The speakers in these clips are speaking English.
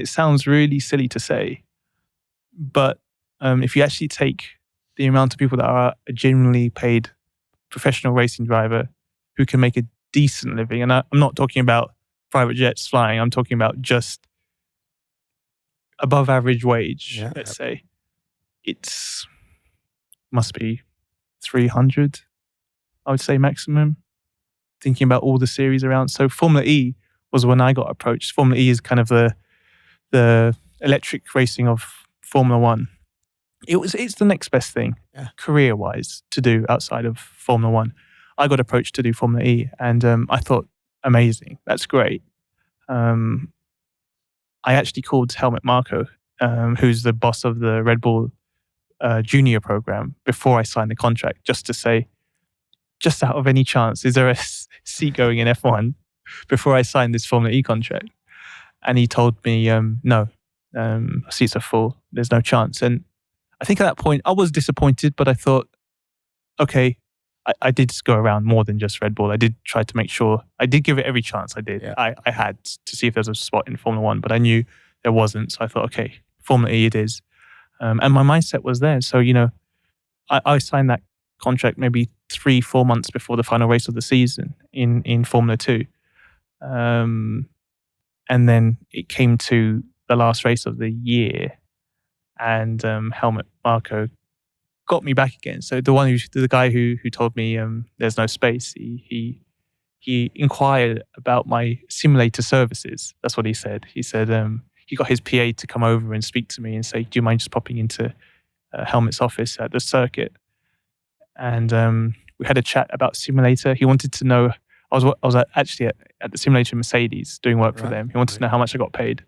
it sounds really silly to say, but if you actually take the amount of people that are a genuinely paid professional racing driver who can make a decent living, and I'm not talking about private jets flying, I'm talking about just above average wage, let's say, it's must be 300, I would say maximum, thinking about all the series around. So Formula E was when I got approached. Formula E is kind of the electric racing of Formula One. It's the next best thing, career-wise, to do outside of Formula One. I got approached to do Formula E, and I thought, amazing, that's great. I actually called Helmut Marko, who's the boss of the Red Bull junior program, before I signed the contract, just to say, just out of any chance, is there a seat going in F1 before I sign this Formula E contract? And he told me, no, seats are full. There's no chance. And I think at that point, I was disappointed, but I thought, okay, I did go around more than just Red Bull. I did try to make sure, I did give it every chance I did. Yeah. I had to see if there was a spot in Formula One, but I knew there wasn't. So I thought, okay, Formula E it is. And my mindset was there. So, I signed that contract maybe 3-4 months before the final race of the season in Formula 2. And then it came to the last race of the year, and Helmut Marko got me back again. So the guy who told me there's no space, he inquired about my simulator services. That's what he said. He said he got his PA to come over and speak to me and say, do you mind just popping into Helmut's office at the circuit? And we had a chat about simulator. He wanted to know, I was actually at the simulator Mercedes doing work for them. He wanted to know how much I got paid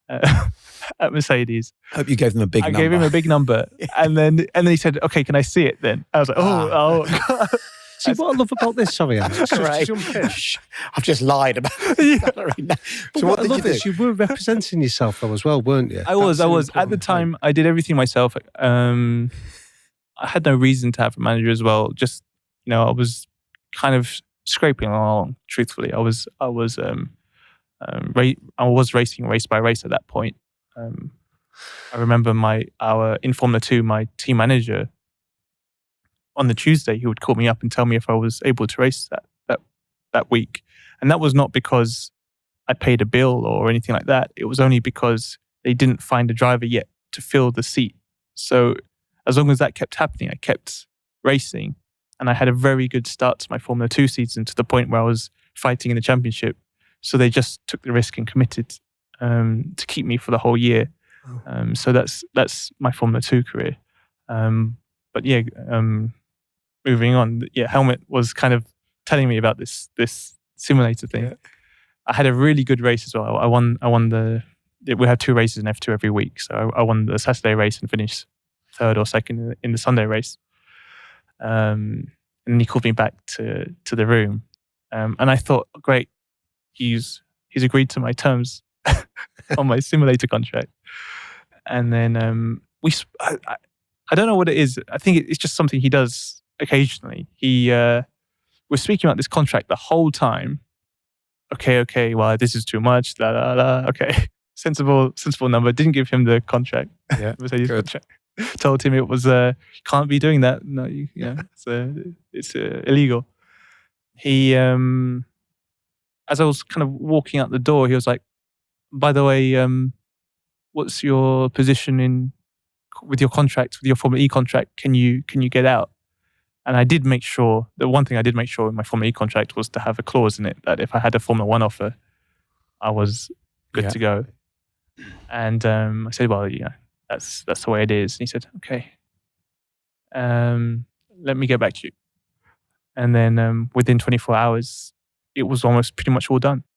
at Mercedes. I hope you gave them a big number. I gave him a big number. And then he said, okay, can I see it then? I was like, oh. See, what I love about this, sorry, Alex, right. I've just lied about the salary now. So what did you do? You were representing yourself though as well, weren't you? I was. At the time, I did everything myself. I had no reason to have a manager as well. Just, I was kind of scraping along, truthfully. I was racing race by race at that point. I remember in Formula 2, my team manager, on the Tuesday, he would call me up and tell me if I was able to race that week. And that was not because I paid a bill or anything like that. It was only because they didn't find a driver yet to fill the seat. So as long as that kept happening, I kept racing. And I had a very good start to my Formula 2 season, to the point where I was fighting in the championship. So they just took the risk and committed to keep me for the whole year. So that's my Formula 2 career. But yeah, moving on. Yeah, Helmut was kind of telling me about this simulator thing. Yeah. I had a really good race as well. I won we had 2 races in F2 every week. So I won the Saturday race and finished 3rd or 2nd in the Sunday race. And then he called me back to the room. And I thought, great, he's agreed to my terms on my simulator contract. And then I don't know what it is. I think it's just something he does occasionally. He was speaking about this contract the whole time. Okay, well, this is too much. Okay, sensible number. Didn't give him the contract. Yeah, Mercedes contract. Told him it was can't be doing that. No, it's illegal. He, as I was kind of walking out the door, he was like, "By the way, what's your position with your contract, with your Formula E contract? Can you get out?" And I did make sure, the one thing I did make sure in my Formula E contract was to have a clause in it that if I had a Formula 1 offer, I was good to go. And I said, well, that's the way it is. And he said, okay, let me get back to you. And then within 24 hours, it was almost pretty much all done.